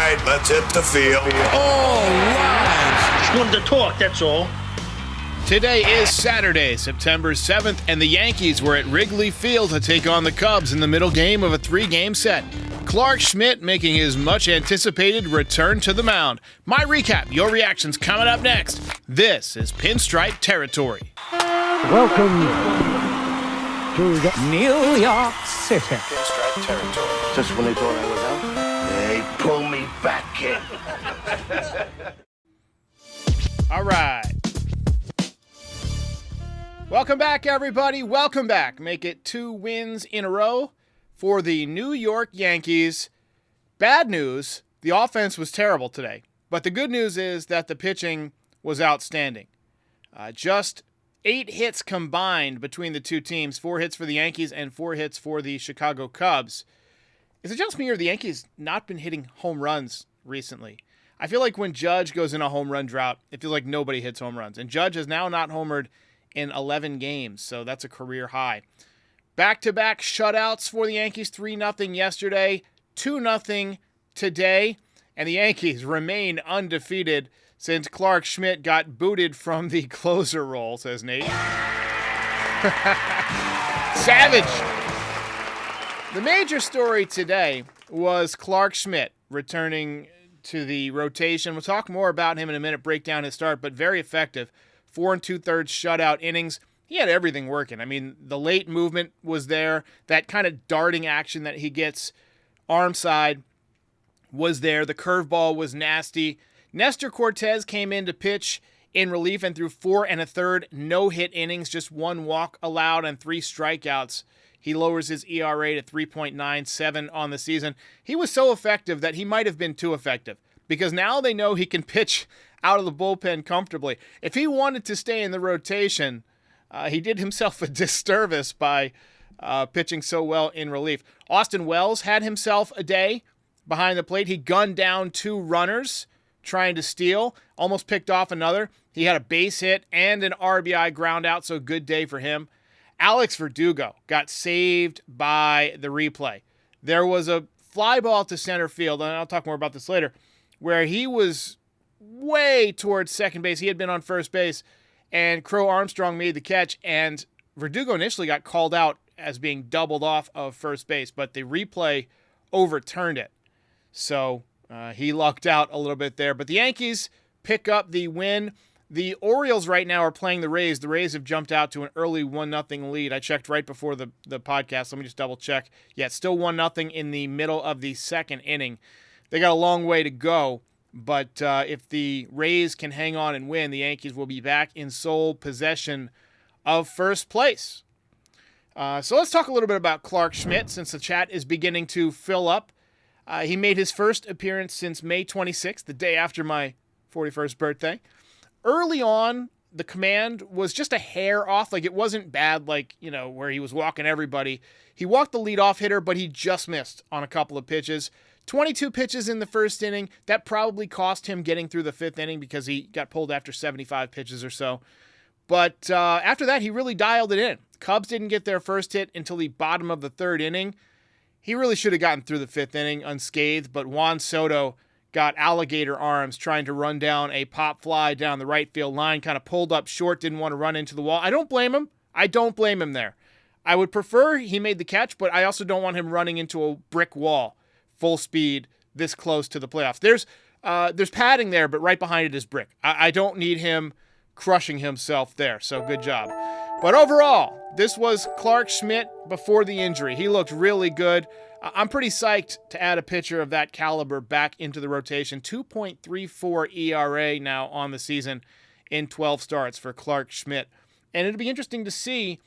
right, let's hit the field. All right. Just wanted to talk, that's all. Today is Saturday, September 7th, and the Yankees were at Wrigley Field to take on the Cubs in the middle game of a 3-game set. Clark Schmidt making his much-anticipated return to the mound. My recap, your reactions coming up next. This is Pinstripe Territory. Welcome to the New York City. Pinstripe Territory. Just when they thought I was out, they pull me back in. All right. Welcome back, everybody. Welcome back. Make it 2 wins in a row for the New York Yankees. Bad news, the offense was terrible today. But the good news is that the pitching was outstanding. Just 8 hits combined between the two teams, 4 hits for the Yankees and 4 hits for the Chicago Cubs. Is it just me or the Yankees not been hitting home runs recently? I feel like when Judge goes in a home run drought, it feels like nobody hits home runs. And Judge has now not homered in 11 games, so that's a career high. Back-to-back shutouts for the Yankees, 3-0 yesterday, 2-0 today, and the Yankees remain undefeated since Clark Schmidt got booted from the closer role, says Nate. Savage! The major story today was Clark Schmidt returning to the rotation. We'll talk more about him in a minute, break down his start, but very effective. 4 2/3 shutout innings. He had everything working. I mean, the late movement was there. That kind of darting action that he gets arm side was there. The curveball was nasty. Nestor Cortez came in to pitch in relief and threw 4 1/3 no-hit innings, just 1 walk allowed and 3 strikeouts. He lowers his ERA to 3.97 on the season. He was so effective that he might have been too effective because now they know he can pitch out of the bullpen comfortably. If he wanted to stay in the rotation, he did himself a disservice by pitching so well in relief. Austin Wells had himself a day behind the plate. He gunned down 2 runners trying to steal, almost picked off another. He had a base hit and an RBI ground out, so good day for him. Alex Verdugo got saved by the replay. There was a fly ball to center field, and I'll talk more about this later, where he was way towards second base. He had been on first base, and Crow Armstrong made the catch, and Verdugo initially got called out as being doubled off of first base, but the replay overturned it. So he lucked out a little bit there. But the Yankees pick up the win. The Orioles right now are playing the Rays. The Rays have jumped out to an early 1-0 lead. I checked right before the podcast. Let me just double check. Yeah, it's still 1-0 in the middle of the second inning. They got a long way to go. But if the Rays can hang on and win, the Yankees will be back in sole possession of first place. So let's talk a little bit about Clark Schmidt since the chat is beginning to fill up. He made his first appearance since May 26th, the day after my 41st birthday. Early on, the command was just a hair off. Like, it wasn't bad, like, you know, where he was walking everybody. He walked the leadoff hitter, but he just missed on a couple of pitches. 22 pitches in the first inning. That probably cost him getting through the 5th inning because he got pulled after 75 pitches or so. But after that, he really dialed it in. Cubs didn't get their first hit until the bottom of the 3rd inning. He really should have gotten through the 5th inning unscathed, but Juan Soto got alligator arms trying to run down a pop fly down the right field line, kind of pulled up short, didn't want to run into the wall. I don't blame him. I don't blame him there. I would prefer he made the catch, but I also don't want him running into a brick wall full speed this close to the playoffs. There's padding there, but right behind it is brick. I don't need him crushing himself there, so good job. But overall, this was Clark Schmidt before the injury. He looked really good. I'm pretty psyched to add a pitcher of that caliber back into the rotation. 2.34 ERA now on the season in 12 starts for Clark Schmidt. And it'll be interesting to see,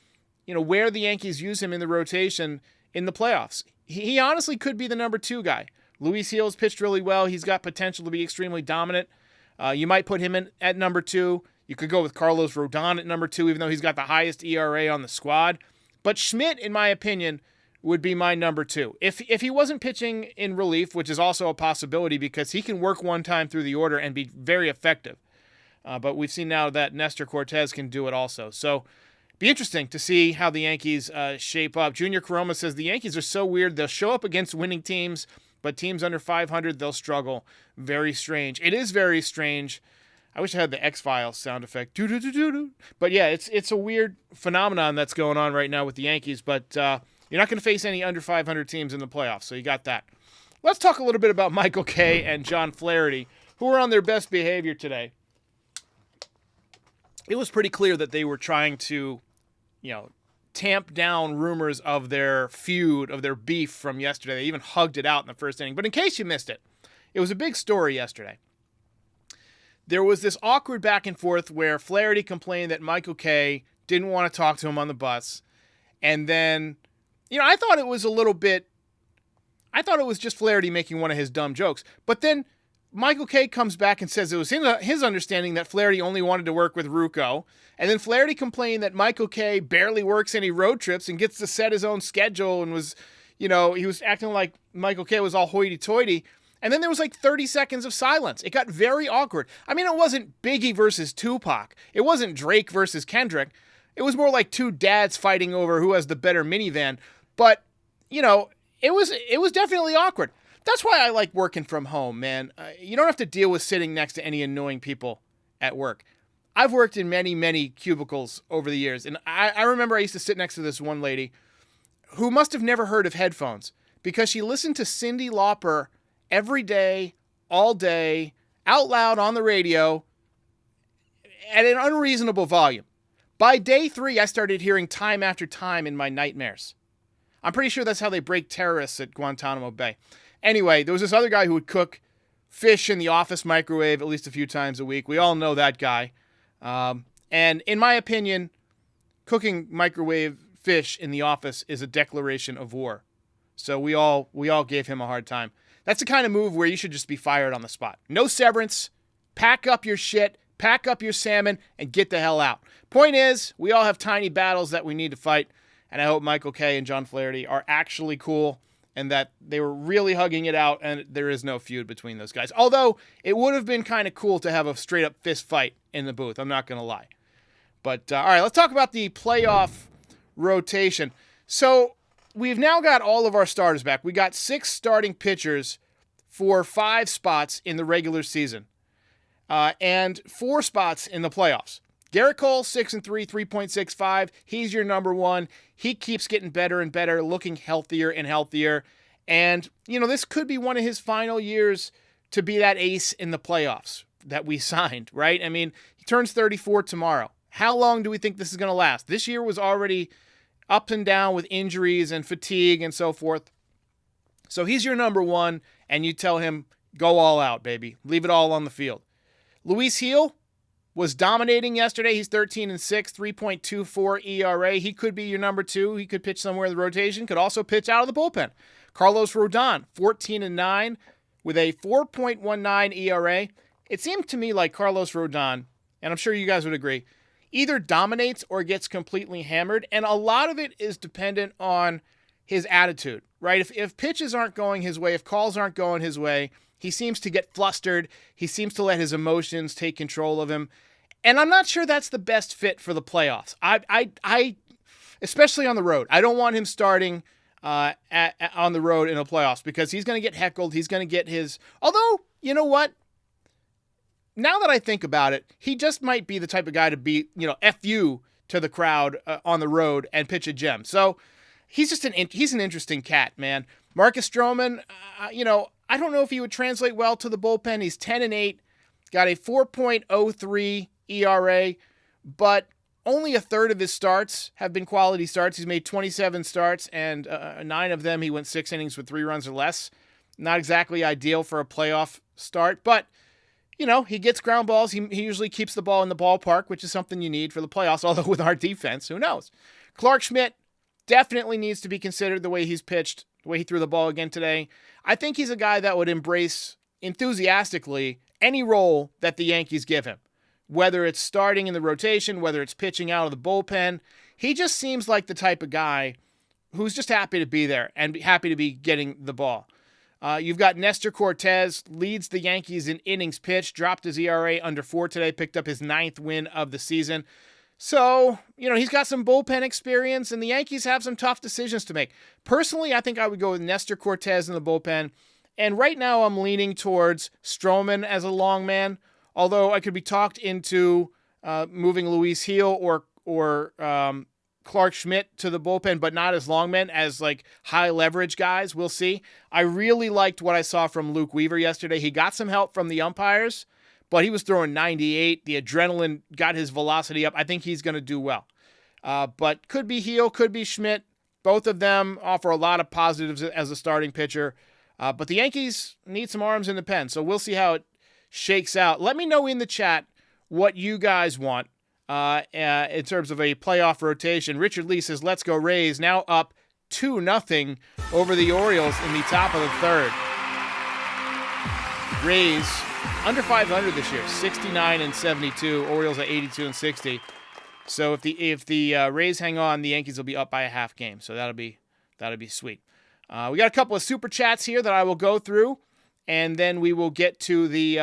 you know, where the Yankees use him in the rotation in the playoffs. He honestly could be the number 2 guy. Luis Gil's pitched really well. He's got potential to be extremely dominant. You might put him in at number 2. You could go with Carlos Rodon at number 2, even though he's got the highest ERA on the squad. But Schmidt, in my opinion, would be my number 2. If he wasn't pitching in relief, which is also a possibility because he can work one time through the order and be very effective. But we've seen now that Nestor Cortez can do it also. So be interesting to see how the Yankees shape up. Junior Caroma says the Yankees are so weird. They'll show up against winning teams but teams under 500, they'll struggle. Very strange. It is very strange. I wish I had the X-Files sound effect. Doo-doo-doo-doo-doo. But yeah, it's a weird phenomenon that's going on right now with the Yankees, but you're not going to face any under 500 teams in the playoffs, so you got that. Let's talk a little bit about Michael Kay and John Flaherty, who were on their best behavior today. It was pretty clear that they were trying to, tamp down rumors of their feud, of their beef from yesterday. They even hugged it out in the first inning. But in case you missed it, it was a big story yesterday. There was this awkward back and forth where Flaherty complained that Michael Kay didn't want to talk to him on the bus. And then, I thought it was just Flaherty making one of his dumb jokes. But then Michael Kay comes back and says it was his understanding that Flaherty only wanted to work with Ruocco. And then Flaherty complained that Michael Kay barely works any road trips and gets to set his own schedule and was, he was acting like Michael Kay was all hoity-toity. And then there was like 30 seconds of silence. It got very awkward. I mean, it wasn't Biggie versus Tupac. It wasn't Drake versus Kendrick. It was more like two dads fighting over who has the better minivan. But, it was definitely awkward. That's why I like working from home, man. You don't have to deal with sitting next to any annoying people at work. I've worked in many, many cubicles over the years, and I remember I used to sit next to this one lady who must have never heard of headphones because she listened to Cyndi Lauper every day, all day, out loud on the radio at an unreasonable volume. By day 3, I started hearing Time After Time in my nightmares. I'm pretty sure that's how they break terrorists at Guantanamo Bay. Anyway, there was this other guy who would cook fish in the office microwave at least a few times a week. We all know that guy. And in my opinion, cooking microwave fish in the office is a declaration of war. So we all gave him a hard time. That's the kind of move where you should just be fired on the spot. No severance. Pack up your shit, pack up your salmon, and get the hell out. Point is, we all have tiny battles that we need to fight, and I hope Michael Kay and John Flaherty are actually cool and that they were really hugging it out and there is no feud between those guys. Although, it would have been kind of cool to have a straight-up fist fight in the booth. I'm not going to lie. But, all right, let's talk about the playoff rotation. So, we've now got all of our starters back. We got 6 starting pitchers for 5 spots in the regular season and 4 spots in the playoffs. Garrett Cole, 6-3, 3.65. He's your number one. He keeps getting better and better, looking healthier and healthier. And, this could be one of his final years to be that ace in the playoffs that we signed, right? I mean, he turns 34 tomorrow. How long do we think this is going to last? This year was already up and down with injuries and fatigue and so forth. So he's your number one, and you tell him, go all out, baby. Leave it all on the field. Luis Gil was dominating yesterday. He's 13-6, 3.24 ERA. He could be your number 2. He could pitch somewhere in the rotation. Could also pitch out of the bullpen. Carlos Rodon, 14-9 with a 4.19 ERA. It seemed to me like Carlos Rodon, and I'm sure you guys would agree, either dominates or gets completely hammered, and a lot of it is dependent on his attitude, right? If pitches aren't going his way, if calls aren't going his way, he seems to get flustered. He seems to let his emotions take control of him. And I'm not sure that's the best fit for the playoffs. I especially on the road. I don't want him starting on the road in the playoffs because he's going to get heckled. He's going to get his... Although, you know what? Now that I think about it, he just might be the type of guy to be, F you to the crowd on the road and pitch a gem. So he's just he's an interesting cat, man. Marcus Stroman, I don't know if he would translate well to the bullpen. He's 10-8, got a 4.03 ERA, but only a third of his starts have been quality starts. He's made 27 starts, and 9 of them he went 6 innings with 3 runs or less. Not exactly ideal for a playoff start, but, he gets ground balls. He usually keeps the ball in the ballpark, which is something you need for the playoffs, although with our defense, who knows? Clark Schmidt definitely needs to be considered the way he's pitched, the way he threw the ball again today. I think he's a guy that would embrace enthusiastically any role that the Yankees give him, whether it's starting in the rotation, whether it's pitching out of the bullpen. He just seems like the type of guy who's just happy to be there and happy to be getting the ball. You've got Nestor Cortez, leads the Yankees in innings pitched, dropped his ERA under 4 today, picked up his 9th win of the season. So, he's got some bullpen experience, and the Yankees have some tough decisions to make. Personally, I think I would go with Nestor Cortez in the bullpen And right now I'm leaning towards Stroman as a long man, although I could be talked into moving Luis Heel or Clark Schmidt to the bullpen, but not as long men, as like high leverage guys. We'll see. I really liked what I saw from Luke Weaver yesterday. He got some help from the umpires, but he was throwing 98. The adrenaline got his velocity up. I think he's going to do well. But could be Heel, could be Schmidt. Both of them offer a lot of positives as a starting pitcher. But the Yankees need some arms in the pen, so we'll see how it shakes out. Let me know in the chat what you guys want in terms of a playoff rotation. Richard Lee says, let's go Rays, now up 2-0 over the Orioles in the top of the third. Rays under 500 this year, 69-72. Orioles at 82-60. So if the Rays hang on, the Yankees will be up by a half game. So that'll be sweet. We got a couple of super chats here that I will go through, and then we will get to the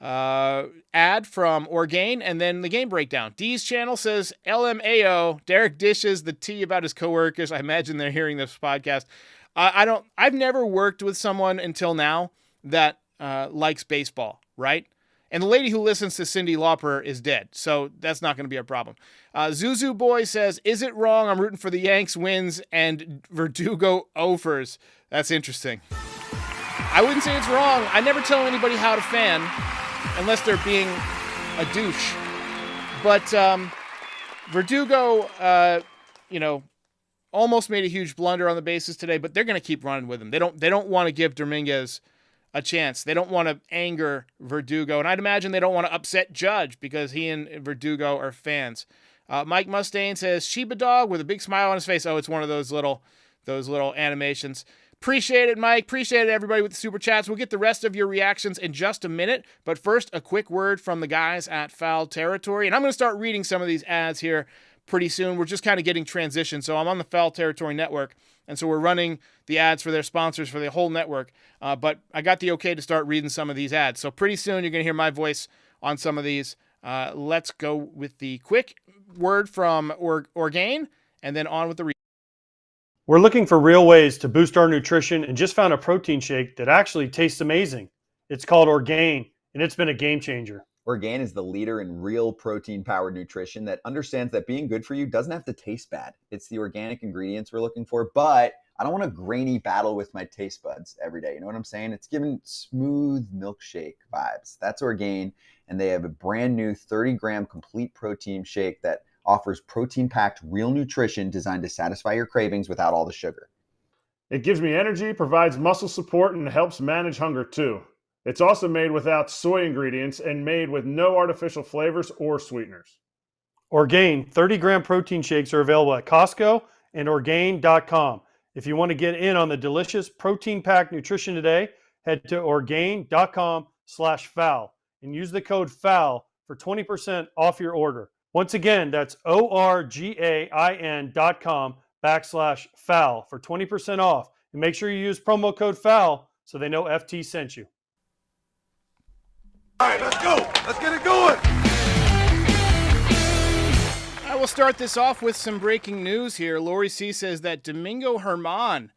ad from Orgain, and then the game breakdown. D's channel says, LMAO, Derek dishes the tea about his coworkers. I imagine they're hearing this podcast. I've never worked with someone until now that likes baseball, right? And the lady who listens to Cyndi Lauper is dead, so that's not going to be a problem. Zuzu Boy says, is it wrong I'm rooting for the Yanks wins and Verdugo offers? That's interesting. I wouldn't say it's wrong. I never tell anybody how to fan unless they're being a douche. But Verdugo, almost made a huge blunder on the bases today, but they're going to keep running with him. They don't want to give Dominguez a chance. They don't want to anger Verdugo, and I'd imagine they don't want to upset Judge because he and Verdugo are fans. Mike Mustaine says, Sheba Dog with a big smile on his face. Oh, it's one of those little animations. Appreciate it, Mike. Appreciate it, everybody, with the super chats. We'll get the rest of your reactions in just a minute, but first, a quick word from the guys at Foul Territory, and I'm going to start reading some of these ads here pretty soon. We're just kind of getting transitioned, so I'm on the Foul Territory network, and so we're running the ads for their sponsors for the whole network. But I got the okay to start reading some of these ads. So pretty soon you're going to hear my voice on some of these. Let's go with the quick word from Orgain, and then on with the We're looking for real ways to boost our nutrition and just found a protein shake that actually tastes amazing. It's called Orgain, and it's been a game changer. Orgain is the leader in real protein-powered nutrition that understands that being good for you doesn't have to taste bad. It's the organic ingredients we're looking for, but I don't want a grainy battle with my taste buds every day. You know what I'm saying? It's giving smooth milkshake vibes. That's Orgain, and they have a brand new 30-gram complete protein shake that offers protein-packed real nutrition designed to satisfy your cravings without all the sugar. It gives me energy, provides muscle support, and helps manage hunger too. It's also made without soy ingredients and made with no artificial flavors or sweeteners. Orgain 30-gram protein shakes are available at Costco and Orgain.com. If you want to get in on the delicious protein-packed nutrition today, head to Orgain.com/foul and use the code FOUL for 20% off your order. Once again, that's Orgain.com/foul for 20% off. And make sure you use promo code FOUL so they know FT sent you. All right, let's go. Let's get it going. I will start this off with some breaking news here. Lori C says that Domingo Germán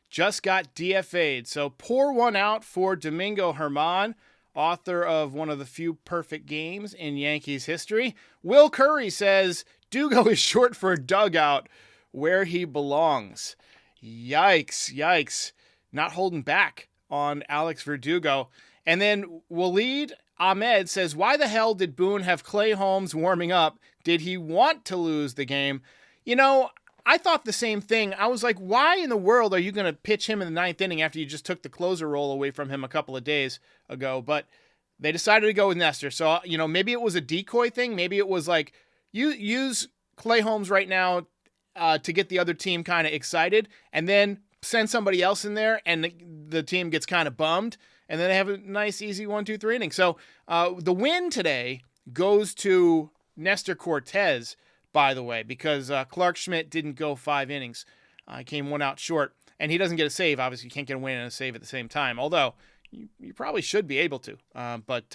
just got DFA'd. So pour one out for Domingo Germán, author of one of the few perfect games in Yankees history. Will Curry says Dugo is short for dugout, where he belongs. Yikes. Not holding back on Alex Verdugo. And then Waleed Ahmed says, why the hell did Boone have Clay Holmes warming up? Did he want to lose the game? You know, I thought the same thing. I was like, why in the world are you going to pitch him in the ninth inning after you just took the closer role away from him a couple of days ago? But they decided to go with Nestor. So, maybe it was a decoy thing. Maybe it was like, you use Clay Holmes right now to get the other team kind of excited, and then send somebody else in there, and the team gets kind of bummed. And then they have a nice, easy 1-2-3 inning. So the win today goes to Nestor Cortez, by the way, because Clark Schmidt didn't go 5 innings. Came one out short. And he doesn't get a save. Obviously, you can't get a win and a save at the same time. Although, you probably should be able to. But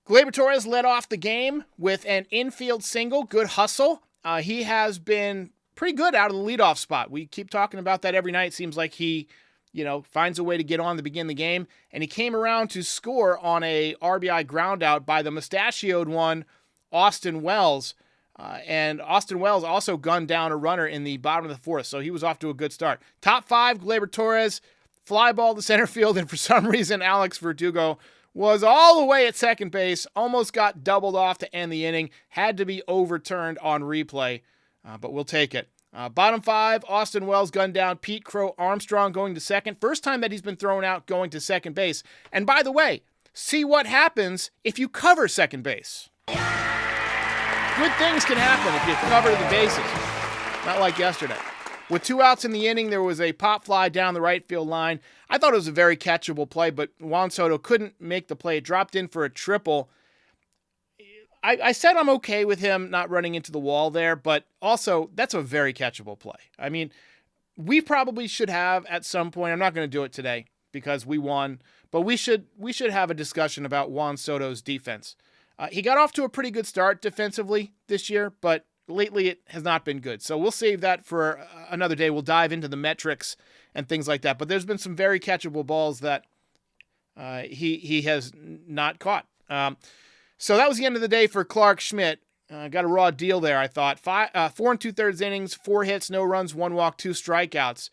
Gleyber Torres led off the game with an infield single. Good hustle. He has been pretty good out of the leadoff spot. We keep talking about that every night. Seems like he finds a way to get on to begin the game. And he came around to score on a RBI ground out by the mustachioed one, Austin Wells. And Austin Wells also gunned down a runner in the bottom of the fourth, so he was off to a good start. Top five, Gleyber Torres, fly ball to center field, and for some reason, Alex Verdugo was all the way at second base, almost got doubled off to end the inning, had to be overturned on replay, but we'll take it. Bottom five, Austin Wells gunned down Pete Crow Armstrong going to second. First time that he's been thrown out going to second base. And by the way, see what happens if you cover second base. Good things can happen if you cover the bases. Not like yesterday. With 2 outs in the inning, there was a pop fly down the right field line. I thought it was a very catchable play, but Juan Soto couldn't make the play. It dropped in for a triple. I said I'm okay with him not running into the wall there, but also that's a very catchable play. I mean, we probably should have at some point, I'm not going to do it today because we won, but we should have a discussion about Juan Soto's defense. He got off to a pretty good start defensively this year, but lately it has not been good. So we'll save that for another day. We'll dive into the metrics and things like that. But there's been some very catchable balls that he has not caught. So that was the end of the day for Clarke Schmidt. Got a raw deal there, I thought. 4 2/3 innings, 4 hits, no runs, 1 walk, 2 strikeouts.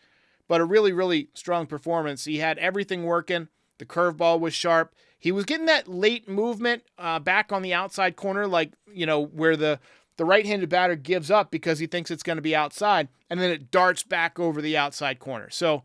But a really, really strong performance. He had everything working. The curveball was sharp. He was getting that late movement back on the outside corner, like, where the right-handed batter gives up because he thinks it's going to be outside, and then it darts back over the outside corner. So,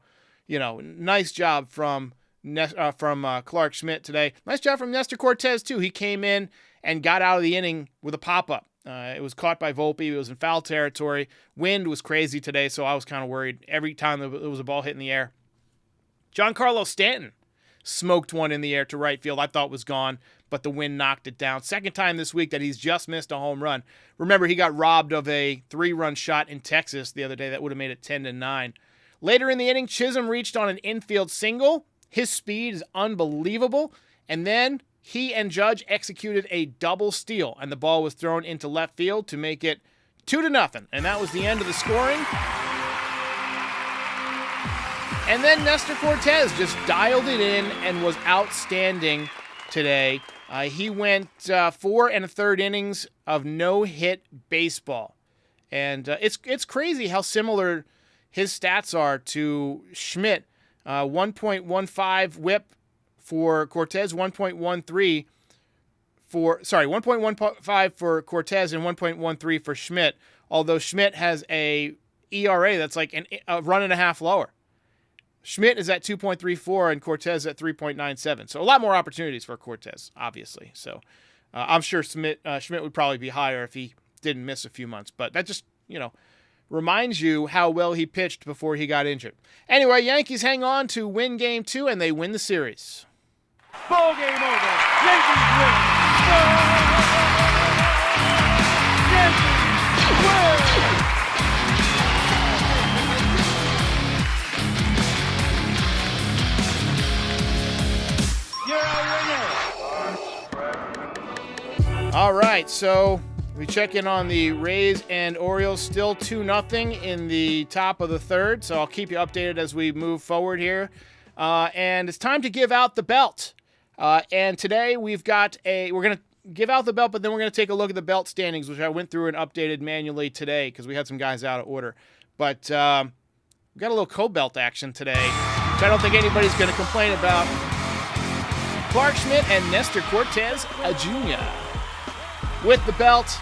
nice job from Clarke Schmidt today. Nice job from Nestor Cortez, too. He came in and got out of the inning with a pop-up. It was caught by Volpe. It was in foul territory. Wind was crazy today, so I was kind of worried every time there was a ball hit in the air. Giancarlo Stanton smoked one in the air to right field. I thought was gone, but the wind knocked it down. Second time this week that he's just missed a home run. Remember, he got robbed of a 3-run shot in Texas the other day. That would have made it 10-9. Later in the inning, Chisholm reached on an infield single. His speed is unbelievable. And then he and Judge executed a double steal, and the ball was thrown into left field to make it 2-0. And that was the end of the scoring. And then Nestor Cortez just dialed it in and was outstanding today. He went 4 1/3 innings of no-hit baseball. And it's crazy how similar his stats are to Schmidt. 1.15 whip for Cortez, 1.15 for Cortez and 1.13 for Schmidt, although Schmidt has a ERA that's like a run and a half lower. Schmidt is at 2.34 and Cortez at 3.97. So a lot more opportunities for Cortez, obviously. So I'm sure Schmidt would probably be higher if he didn't miss a few months. But that just, reminds you how well he pitched before he got injured. Anyway, Yankees hang on to win Game 2, and they win the series. Ball game over. Yankees win. Yankees win. All right, so we check in on the Rays and Orioles. Still 2-0 in the top of the third, so I'll keep you updated as we move forward here. And it's time to give out the belt. And today we're going to give out the belt, but then we're going to take a look at the belt standings, which I went through and updated manually today because we had some guys out of order. But we got a little co-belt action today, which I don't think anybody's going to complain about. Clarke Schmidt and Nestor Cortez Jr. with the belt,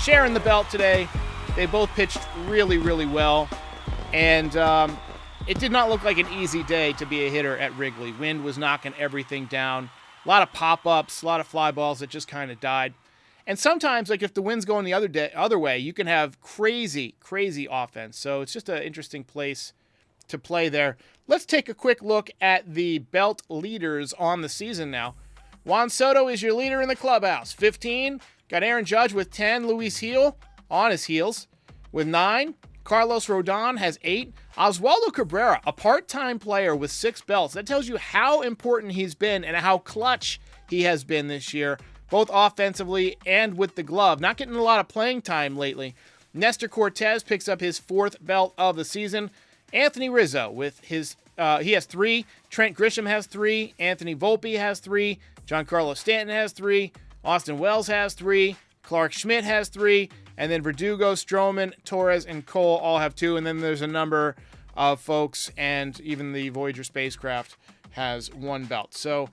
sharing the belt today. They both pitched really, really well. And it did not look like an easy day to be a hitter at Wrigley. Wind was knocking everything down. A lot of pop-ups, a lot of fly balls that just kind of died. And sometimes, like if the wind's going the other way, you can have crazy, crazy offense. So it's just an interesting place to play there. Let's take a quick look at the belt leaders on the season now. Juan Soto is your leader in the clubhouse. 15. Got Aaron Judge with 10. Luis Gil on his heels with 9. Carlos Rodon has 8. Oswaldo Cabrera, a part-time player with 6 belts. That tells you how important he's been and how clutch he has been this year, both offensively and with the glove. Not getting a lot of playing time lately. Nestor Cortez picks up his 4th belt of the season. Anthony Rizzo with his He has 3. Trent Grisham has 3. Anthony Volpe has 3. Giancarlo Stanton has 3. Austin Wells has 3. Clark Schmidt has 3. And then Verdugo, Stroman, Torres, and Cole all have 2. And then there's a number of folks, and even the Voyager spacecraft has 1 belt. So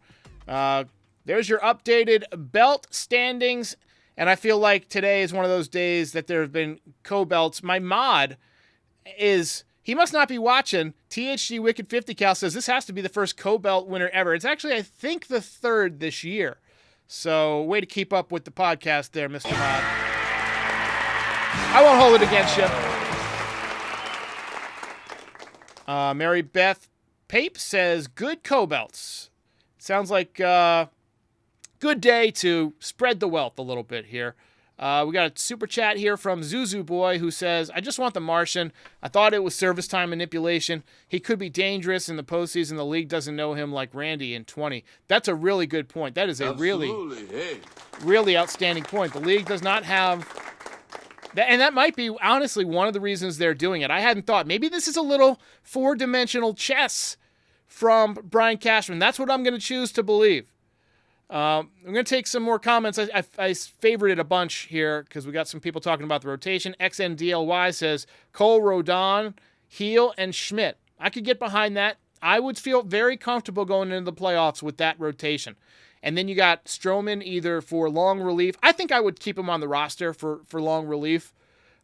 there's your updated belt standings. And I feel like today is one of those days that there have been co-belts. My mod is, he must not be watching. THG Wicked 50 Cal says this has to be the first co-belt winner ever. It's actually, I think, the 3rd this year. So way to keep up with the podcast there, Mr. Mod. I won't hold it against you. Mary Beth Pape says, good co-belts. Sounds like good day to spread the wealth a little bit here. We got a super chat here from Zuzu Boy who says, I just want the Martian. I thought it was service time manipulation. He could be dangerous in the postseason. The league doesn't know him like Randy in 20. That's a really good point. That is a really outstanding point. The league does not have... And that might be, honestly, one of the reasons they're doing it. I hadn't thought. Maybe this is a little 4-dimensional chess from Brian Cashman. That's what I'm going to choose to believe. I'm going to take some more comments. I favorited a bunch here because we got some people talking about the rotation. XNDLY says, Cole, Rodon, Heel, and Schmidt. I could get behind that. I would feel very comfortable going into the playoffs with that rotation. And then you got Stroman either for long relief. I think I would keep him on the roster for long relief.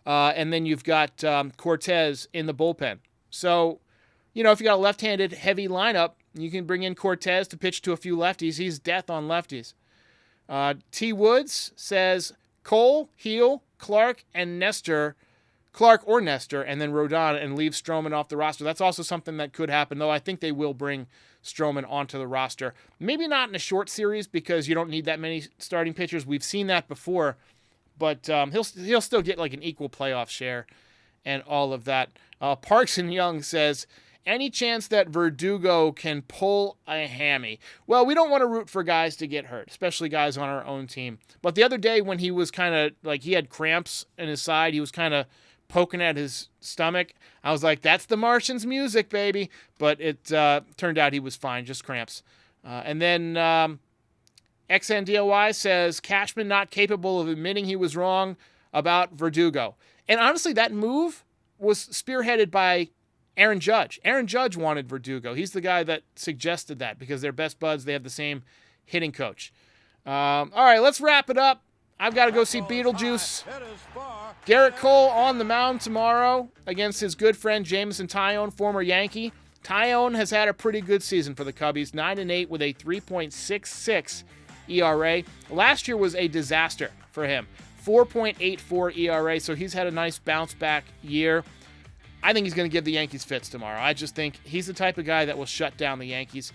And then you've got Cortez in the bullpen. So, you know, if you got a left-handed heavy lineup, you can bring in Cortez to pitch to a few lefties. He's death on lefties. T. Woods says Cole, Heel, Clark, and Nestor. Clark or Nestor, and then Rodon, and leave Stroman off the roster. That's also something that could happen, though. I think they will bring Stroman onto the roster. Maybe not in a short series because you don't need that many starting pitchers. We've seen that before, but he'll still get like an equal playoff share and all of that. Parks and Young says, any chance that Verdugo can pull a hammy? Well, we don't want to root for guys to get hurt, especially guys on our own team. But the other day when he was kind of like he had cramps in his side, he was kind of poking at his stomach, I was like, that's the Martian's music, baby. But it turned out he was fine, just cramps. And then XNDOY says, Cashman not capable of admitting he was wrong about Verdugo. And honestly, that move was spearheaded by Aaron Judge. Aaron Judge wanted Verdugo. He's the guy that suggested that because they're best buds. They have the same hitting coach. All right, let's wrap it up. I've got to go see Beetlejuice. Garrett Cole on the mound tomorrow against his good friend Jameson Taillon, former Yankee. Taillon has had a pretty good season for the Cubbies, 9-8 with a 3.66 ERA. Last year was a disaster for him, 4.84 ERA, so he's had a nice bounce-back year. I think he's going to give the Yankees fits tomorrow. I just think he's the type of guy that will shut down the Yankees.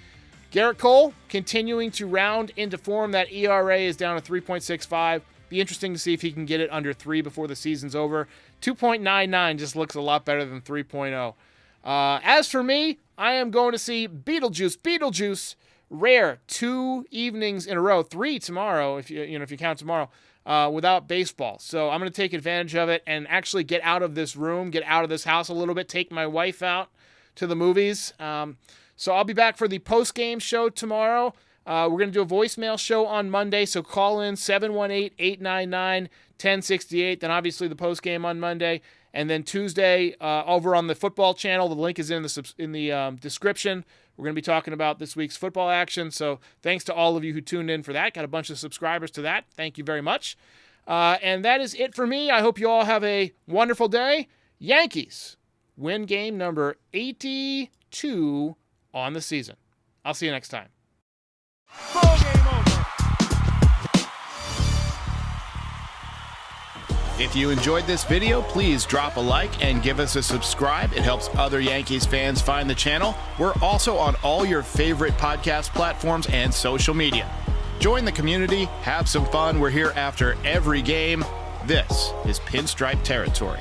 Garrett Cole continuing to round into form. That ERA is down to 3.65. Be interesting to see if he can get it under 3 before the season's over. 2.99 just looks a lot better than 3.0. As for me, I am going to see Beetlejuice. Rare 2 evenings in a row, 3 tomorrow if you count tomorrow, without baseball. So I'm going to take advantage of it and actually get out of this room, get out of this house a little bit, take my wife out to the movies. So I'll be back for the post-game show tomorrow. We're going to do a voicemail show on Monday, so call in 718-899-1068. Then obviously the post-game on Monday. And then Tuesday, over on the football channel, the link is in the description. We're going to be talking about this week's football action. So thanks to all of you who tuned in for that. Got a bunch of subscribers to that. Thank you very much. And that is it for me. I hope you all have a wonderful day. Yankees win game number 82 on the season. I'll see you next time. Ball game over. If you enjoyed this video, please drop a like and give us a subscribe. It helps other Yankees fans find the channel. We're also on all your favorite podcast platforms and social media. Join the community, have some fun. We're here after every game. This is Pinstripe Territory.